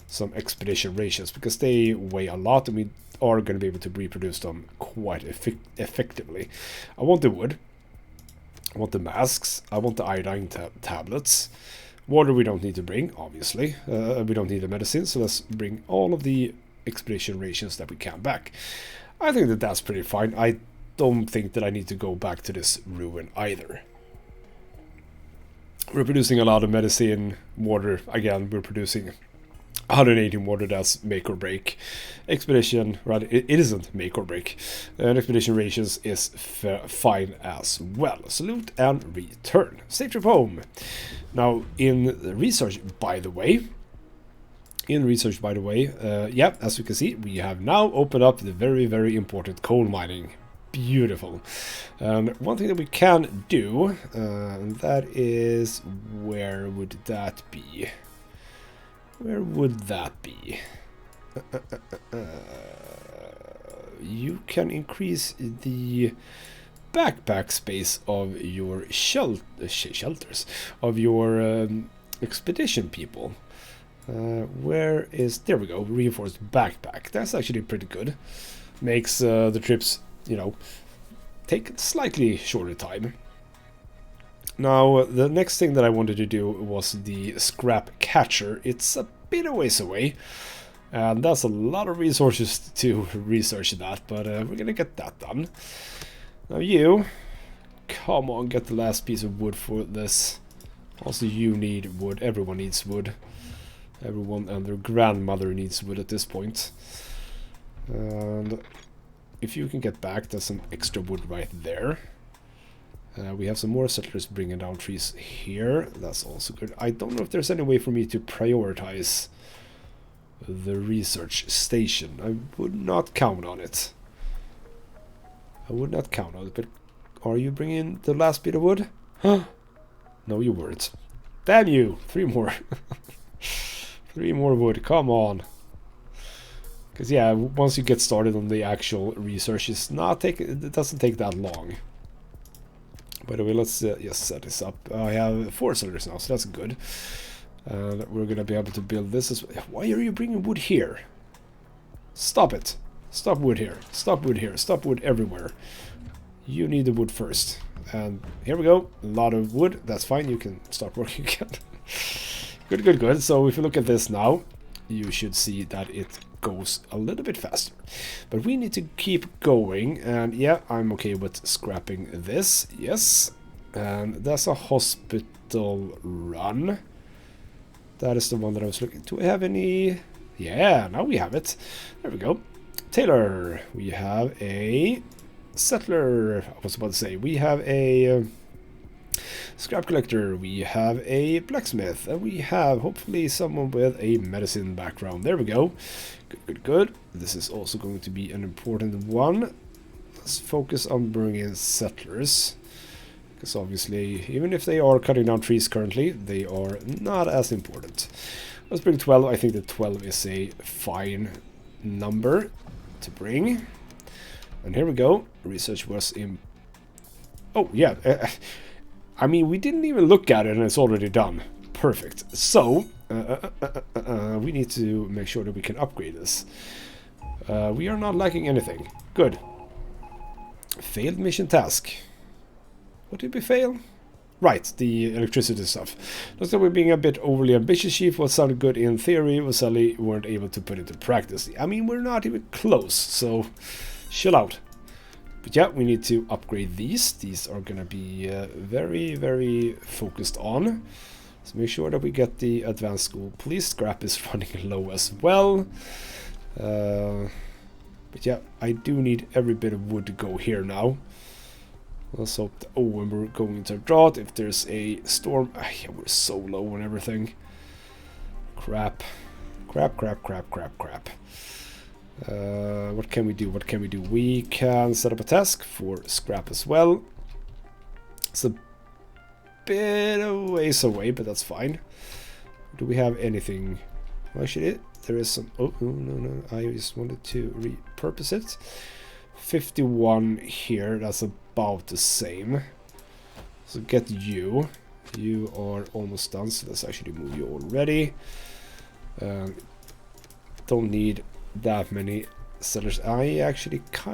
some expedition rations because they weigh a lot and we are going to be able to reproduce them quite effectively. I want the wood. I want the masks. I want the iodine tablets. Water we don't need to bring, obviously. We don't need the medicine, so let's bring all of the expedition rations that we can back. I think that that's pretty fine. I don't think that I need to go back to this ruin either. We're producing a lot of medicine, water. Again, we're producing 118 water. That's make or break. Expedition, rather, it isn't make or break. And expedition rations is fine as well. Salute and return. Safe trip home. Now, in research, by the way, yeah, as you can see, we have now opened up the very, very important coal mining. Beautiful. One thing that we can do, and that is, where would that be? Where would that be? You can increase the backpack space of your shelters, of your expedition people. Where is... There we go. Reinforced backpack. That's actually pretty good. Makes the trips, you know, take slightly shorter time. Now, the next thing that I wanted to do was the scrap catcher. It's a bit a ways away. And that's a lot of resources to research that. But we're going to get that done. Now you... Come on, get the last piece of wood for this. Also, you need wood. Everyone needs wood. Everyone and their grandmother needs wood at this point. And if you can get back, there's some extra wood right there. We have some more settlers bringing down trees here. That's also good. I don't know if there's any way for me to prioritize the research station. I would not count on it. But are you bringing the last bit of wood? Huh? No, you weren't. Damn you! 3 more. 3 more wood, come on. Because yeah, once you get started on the actual research, it doesn't take that long. By the way, let's just set this up. I have 4 cylinders now, so that's good. And we're gonna be able to build this as well. Why are you bringing wood here? Stop it. Stop wood here. Stop wood here. Stop wood everywhere. You need the wood first. And here we go. A lot of wood. That's fine. You can start working again. Good, good, good. So if you look at this now, you should see that it goes a little bit faster. But we need to keep going. And yeah, I'm okay with scrapping this. Yes. And that's a hospital run. That is the one that I was looking. Do I have any? Yeah, now we have it. There we go. Tailor. We have a settler. I was about to say. We have a scrap collector. We have a blacksmith. And we have hopefully someone with a medicine background. There we go. Good, good, good. This is also going to be an important one. Let's focus on bringing in settlers. Because obviously, even if they are cutting down trees currently, they are not as important. Let's bring 12. I think that 12 is a fine number to bring. And here we go. Research was in... Oh, yeah. I mean, we didn't even look at it and it's already done. Perfect. So, we need to make sure that we can upgrade this. We are not lacking anything. Good. Failed mission task. What did we fail? Right, the electricity stuff. Looks like we're being a bit overly ambitious, Chief. What sounded good in theory, we sadly weren't able to put into practice. I mean, we're not even close, so chill out. But yeah, we need to upgrade these. These are gonna be very, very focused on. So make sure that we get the advanced school. Police scrap is running low as well. But yeah, I do need every bit of wood to go here now. Let's hope that, oh, when we're going into a drought, if there's a storm... yeah, we're so low on everything. Crap. Crap, crap, crap, crap, crap. What can we do? What can we do? We can set up a task for scrap as well. It's a bit of ways away, but that's fine. Do we have anything? Well, actually, there is some... Oh, no. I just wanted to repurpose it. 51 here. That's about the same. So get you. You are almost done, so let's actually move you already. Don't need that many settlers. I actually do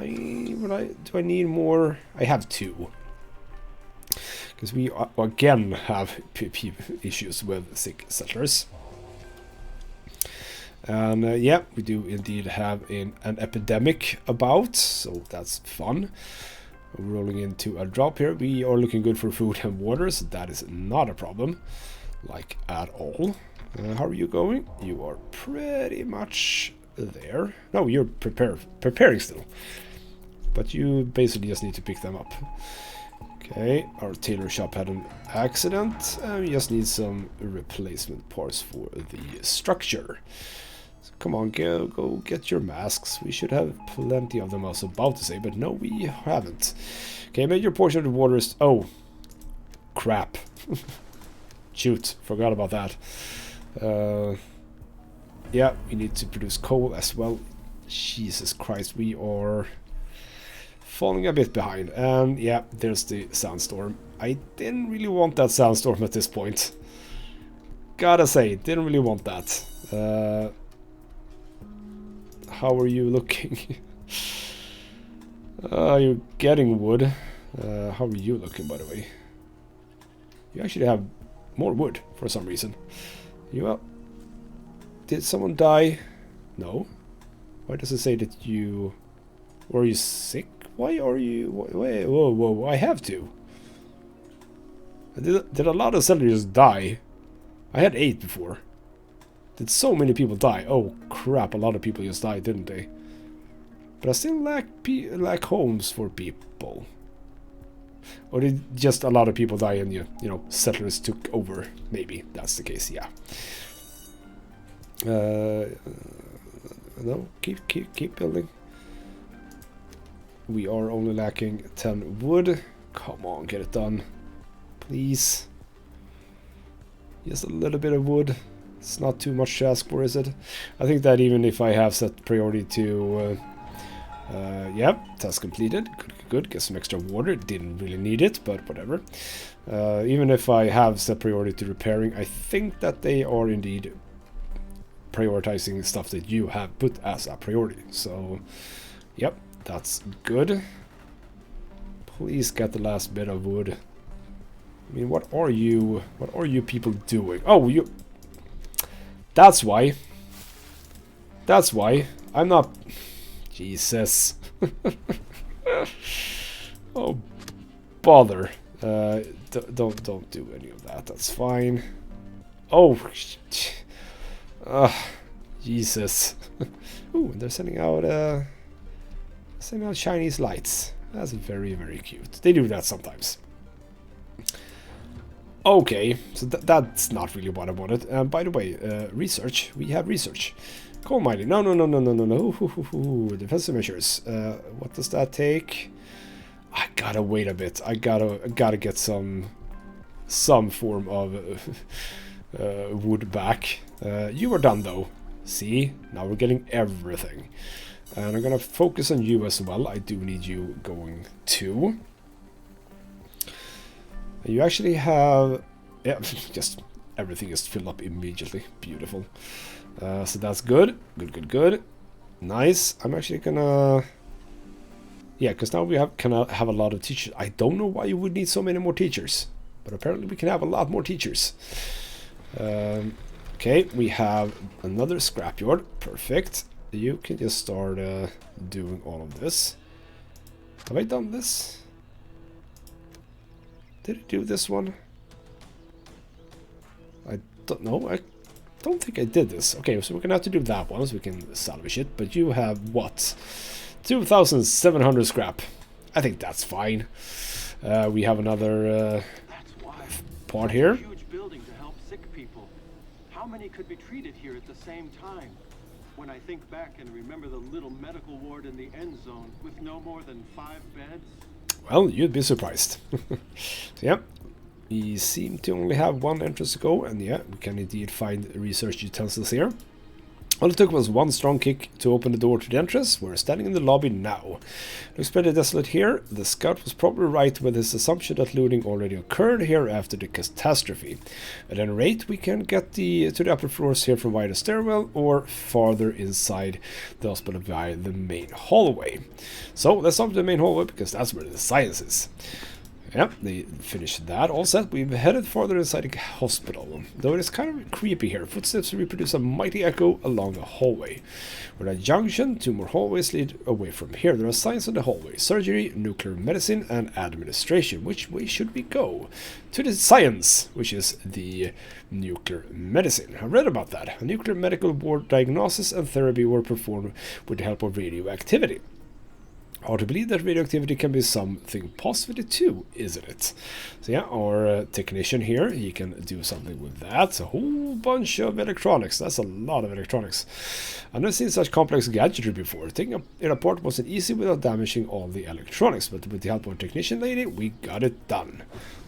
I need more? I have 2. Because we again have issues with sick settlers. And yeah, we do indeed have an epidemic about, so that's fun. We're rolling into a drop here. We are looking good for food and water, so that is not a problem, like at all. How are you going? You are pretty much there. No, you're preparing still. But you basically just need to pick them up. Okay, our tailor shop had an accident. We just need some replacement parts for the structure. So come on, go get your masks. We should have plenty of them, I was about to say, but no, we haven't. Okay, major portion of the water is... Oh, crap. Shoot, forgot about that. Yeah, we need to produce coal as well. Jesus Christ, we are falling a bit behind. And yeah, there's the sandstorm. I didn't really want that sandstorm at this point. Gotta say, didn't really want that. How are you looking? You're getting wood. How are you looking, by the way? You actually have more wood for some reason. Well, did someone die? No. Why does it say that you... Were you sick? Why are you... Wait, whoa, I have to. Did a lot of settlers die? I had 8 before. Did so many people die? Oh crap, a lot of people just died, didn't they? But I still lack homes for people. Or did just a lot of people die and you know, settlers took over? Maybe that's the case, yeah. No, keep building. We are only lacking 10 wood. Come on, get it done. Please. Just a little bit of wood. It's not too much to ask for, is it? I think that even if I have set priority to... yeah, task completed. Good, good, good. Get some extra water. Didn't really need it, but whatever. Even if I have set priority to repairing, I think that they are indeed prioritizing stuff that you have put as a priority. So, yep, that's good. Please get the last bit of wood. I mean, what are you people doing? Oh, you... That's why. That's why. I'm not... Jesus. Oh, bother. Don't do any of that. That's fine. Oh, Jesus. Ooh, they're sending out Chinese lights. That's very, very cute. They do that sometimes. Okay, so that's not really what I wanted. By the way, research. We have research. Coal mining. No. Defensive measures. What does that take? I gotta wait a bit. I gotta get some form of wood back. You are done though. See, now we're getting everything, and I'm gonna focus on you as well. I do need you going too. You actually have, yeah, just everything is filled up immediately. Beautiful. So that's good. Good. Nice. I'm actually gonna, yeah, because now we can have a lot of teachers. I don't know why you would need so many more teachers, but apparently we can have a lot more teachers. Okay, we have another scrapyard. Perfect. You can just start doing all of this. Have I done this? Did I do this one? I don't know. I don't think I did this. Okay, so we're gonna have to do that one so we can salvage it. But you have what? 2,700 scrap. I think that's fine. We have another part here. Huge building to help sick people. How many could be treated here at the same time? When I think back and remember the little medical ward in the Endzone with no more than 5 beds. Well, you'd be surprised. So, yeah, we seem to only have one entrance to go, and yeah, we can indeed find research utensils here. All it took was one strong kick to open the door to the entrance. We're standing in the lobby now. Looks pretty desolate here. The scout was probably right with his assumption that looting already occurred here after the catastrophe. At any rate, we can get to the upper floors here from via the stairwell or farther inside the hospital via the main hallway. So let's start with the main hallway because that's where the science is. Yep, they finished that. All set. We've headed farther inside the hospital. Though it is kind of creepy here. Footsteps reproduce a mighty echo along the hallway. We're at a junction. 2 more hallways lead away from here. There are signs on the hallway. Surgery, nuclear medicine, and administration. Which way should we go? To the science, which is the nuclear medicine. I read about that. A nuclear medical ward diagnosis and therapy were performed with the help of radioactivity. Hard to believe that radioactivity can be something positive too, isn't it? So yeah, our technician here, he can do something with that. A whole bunch of electronics. That's a lot of electronics. I've never seen such complex gadgetry before. Taking it apart wasn't easy without damaging all the electronics, but with the help of our technician lady, we got it done.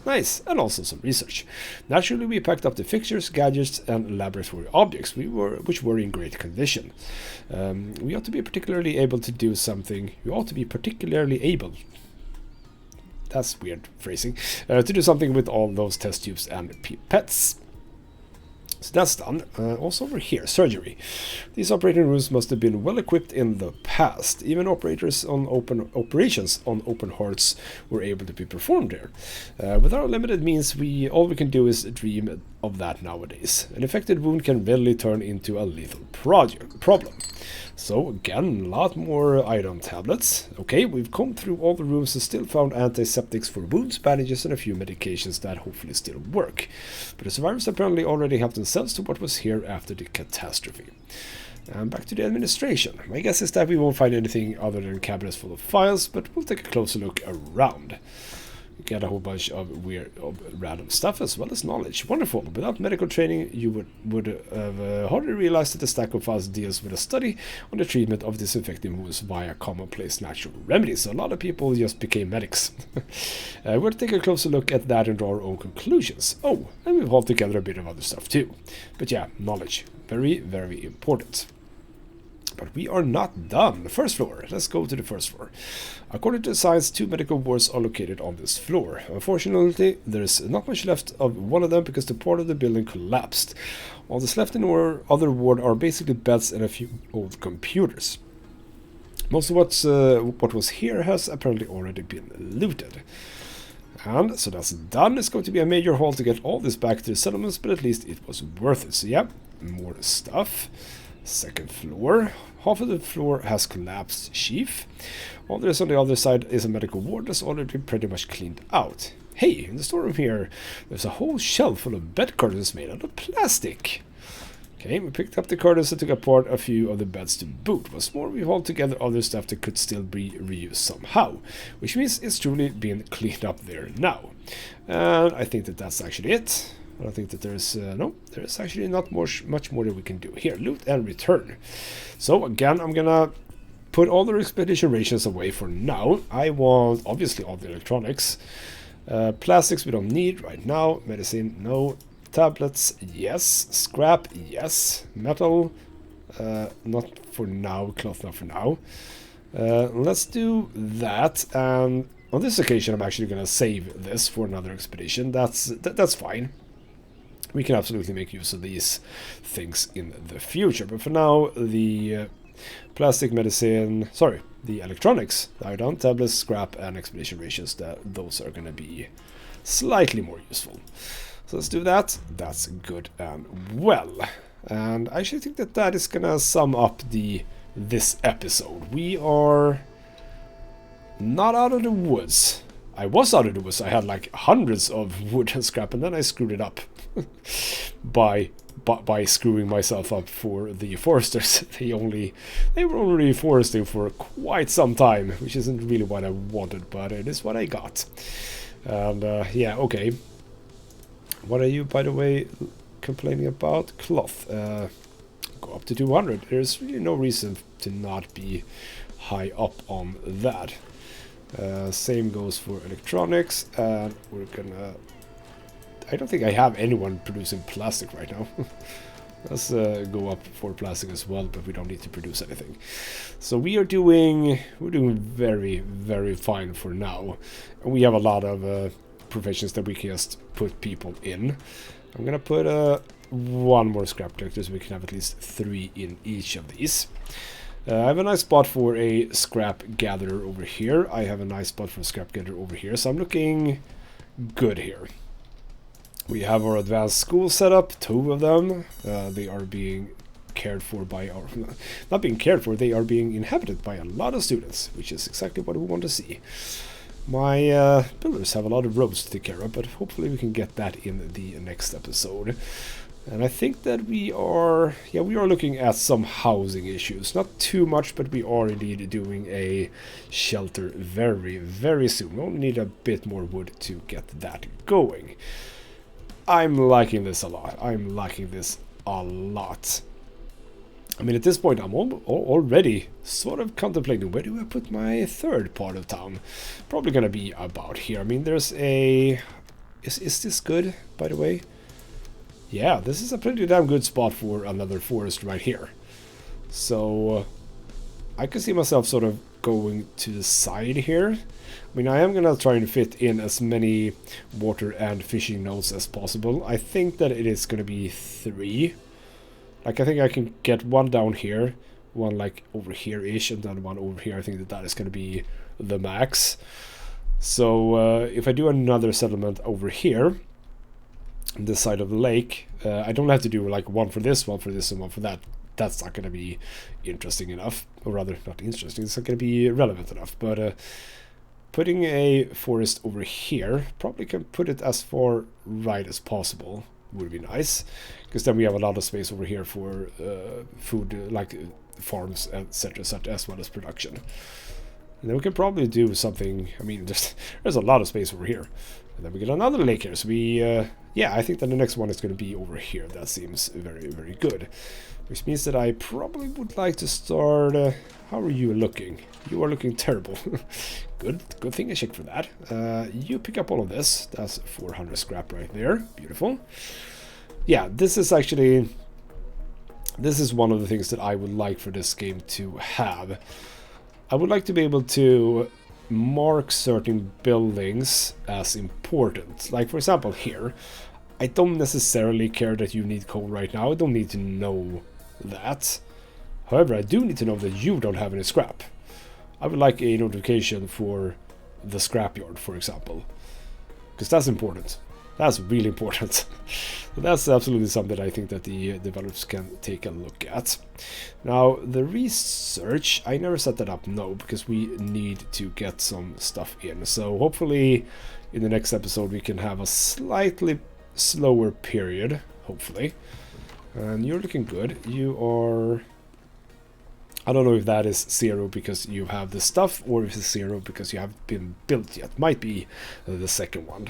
Nice, and also some research. Naturally, we packed up the fixtures, gadgets, and laboratory objects, which were in great condition. We ought to be particularly able to do something. We ought to be particularly able. That's weird phrasing. To do something with all those test tubes and pipettes. So that's done. Also over here, surgery. These operating rooms must have been well equipped in the past. Even operations on open hearts were able to be performed there. With our limited means, all we can do is dream of that nowadays. An infected wound can readily turn into a lethal problem. So again, a lot more item tablets. Okay, we've combed through all the rooms and still found antiseptics for wounds, bandages, and a few medications that hopefully still work. But the survivors apparently already helped themselves to what was here after the catastrophe. And back to the administration. My guess is that we won't find anything other than cabinets full of files, but we'll take a closer look around. get a whole bunch of weird, random stuff as well as knowledge. Wonderful. Without medical training, you would have hardly realized that the stack of files deals with a study on the treatment of disinfecting wounds via commonplace natural remedies. So a lot of people just became medics. We'll take a closer look at that and draw our own conclusions. Oh, and we've hauled together a bit of other stuff too. But yeah, knowledge. Very, very important. But we are not done. The first floor. Let's go to the first floor. According to the science, 2 medical wards are located on this floor. Unfortunately, there's not much left of one of them because the part of the building collapsed. All that's left in our other ward are basically beds and a few old computers. Most of what was here has apparently already been looted. And so that's done. It's going to be a major haul to get all this back to the settlements, but at least it was worth it. So yeah, more stuff. Second floor. Half of the floor has collapsed sheaf. All there is on the other side is a medical ward that's already pretty much cleaned out. Hey, in the storeroom here, there's a whole shelf full of bed curtains made out of plastic. Okay, we picked up the curtains and took apart a few of the beds to boot. What's more, we hauled together other stuff that could still be reused somehow, which means it's truly been cleaned up there now. And I think that that's actually it. I think that there's no, there's actually not much more that we can do here. Loot and return. So again, I'm gonna put all the expedition rations away for now. I want obviously all the electronics. Plastics we don't need right now. Medicine, no. Tablets, yes. Scrap, yes. Metal, not for now. Cloth, not for now. Let's do that. And on this occasion, I'm actually gonna save this for another expedition. That's fine. We can absolutely make use of these things in the future. But for now, the plastic medicine, sorry, the electronics, iodine, tablets, scrap, and expedition rations, those are going to be slightly more useful. So let's do that. That's good and well. And I actually think that that is going to sum up this episode. We are not out of the woods. I was out of the woods. I had like hundreds of wood and scrap, and then I screwed it up by screwing myself up for the foresters. They were only foresting for quite some time, which isn't really what I wanted, but it is what I got. And yeah, okay. What are you, by the way, complaining about? Cloth. Go up to 200. There's really no reason to not be high up on that. Same goes for electronics, and we're gonna... I don't think I have anyone producing plastic right now. Let's go up for plastic as well, but we don't need to produce anything. So we're doing very, very fine for now. And we have a lot of professions that we can just put people in. I'm gonna put one more scrap collector so we can have at least 3 in each of these. I have a nice spot for a scrap gatherer over here. I have a nice spot for a scrap gatherer over here. So I'm looking good here. We have our advanced school set up, 2 of them. They are being cared for by our... Not being cared for, they are being inhabited by a lot of students, which is exactly what we want to see. My builders have a lot of roads to take care of, but hopefully we can get that in the next episode. And I think that we are looking at some housing issues. Not too much, but we are indeed doing a shelter very, very soon. We only need a bit more wood to get that going. I'm liking this a lot. I'm liking this a lot. I mean, at this point, I'm already sort of contemplating, where do I put my third part of town? Probably gonna be about here. I mean, there's a... Is this good, by the way? Yeah, this is a pretty damn good spot for another forest right here. So, I can see myself sort of going to the side here. I mean, I am gonna try and fit in as many water and fishing nodes as possible. I think that it is gonna be 3. Like, I think I can get one down here, one like over here-ish, and then one over here. I think that that is gonna be the max. So, if I do another settlement over here, on this side of the lake, I don't have to do like one for this, and one for that. That's not gonna be interesting enough, or rather, not interesting. It's not gonna be relevant enough. But putting a forest over here, probably can put it as far right as possible. Would be nice, because then we have a lot of space over here for food, like farms, etc., such as well as production. And then we can probably do something. I mean, there's a lot of space over here. And then we get another lake here. So we, yeah, I think that the next one is going to be over here. That seems very, very good. Which means that I probably would like to start... how are you looking? You are looking terrible. Good thing I checked for that. You pick up all of this. That's 400 scrap right there. Beautiful. Yeah, this is actually... This is one of the things that I would like for this game to have. I would like to be able to mark certain buildings as important. Like, for example, here. I don't necessarily care that you need coal right now. I don't need to know that. However, I do need to know that you don't have any scrap. I would like a notification for the scrapyard, for example. Because that's important. That's really important. So that's absolutely something I think that the developers can take a look at. Now, the research, I never set that up, no, because we need to get some stuff in. So hopefully in the next episode we can have a slightly slower period, hopefully. And you're looking good. You are... I don't know if that is 0 because you have the stuff, or if it's 0 because you haven't been built yet. Might be the second one.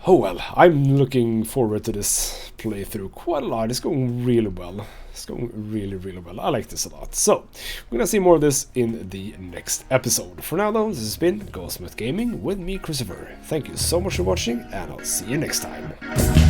Oh well, I'm looking forward to this playthrough quite a lot. It's going really well. It's going really, really well. I like this a lot. So, we're gonna see more of this in the next episode. For now though, this has been Goldsmith Gaming with me, Christopher. Thank you so much for watching, and I'll see you next time.